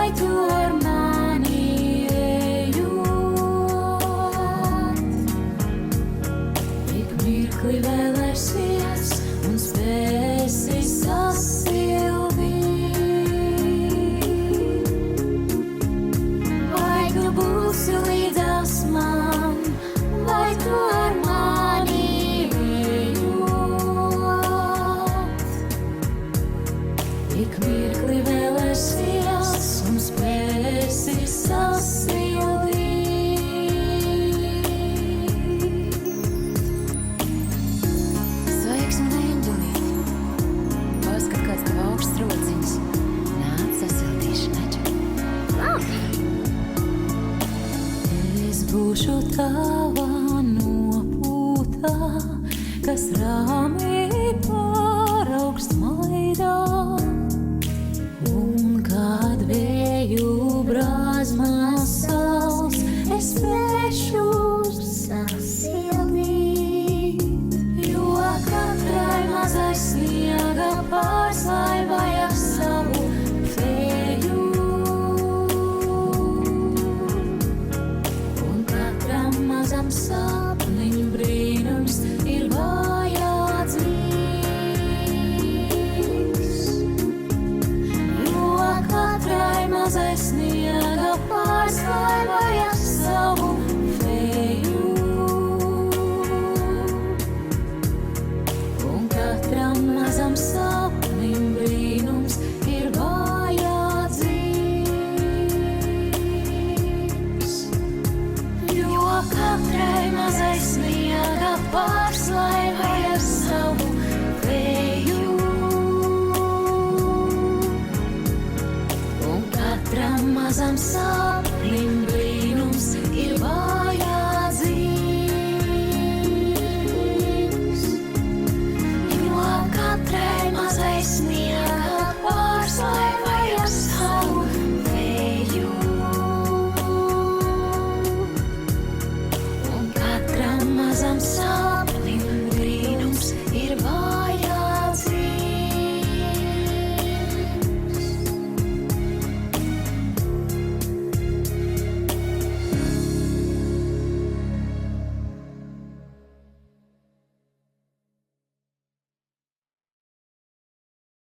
vai tu ar mani ejot. Ik mirkli vēlēsies un spēsi sasildīt. Vai tu būsi līdzās man, vai tu ar mani ejot. Ik mirkli vēlēsies un spēsi sasildīt. Sveiksmi, Neņģelīt! Paskat, kāds tev augsts rociņš. Nāc sasildīšu neču. Es būšu tava nopūtā, kas rāmī pāraugst maidā. Un kad vēju brāzmās sals, es spēšu sasildīt. Jo katrai mazai sniega pārslaibai ar savu vēju. Un katram mazam sapnim brīnums ir vājā dzīves. Jo katrai mazai sniega pārslaibai ar savu vēju. Un katram mazam sapnim brīnums ir vājā dzīves. Jo katrai mazai sniega pārslaibai ar savu vēju. Un katram mazam sapnim brīnums ir vājā dzīves. Jo katrai mazai sniega pārslaibai ar savu vēju. Un katram mazam sapnim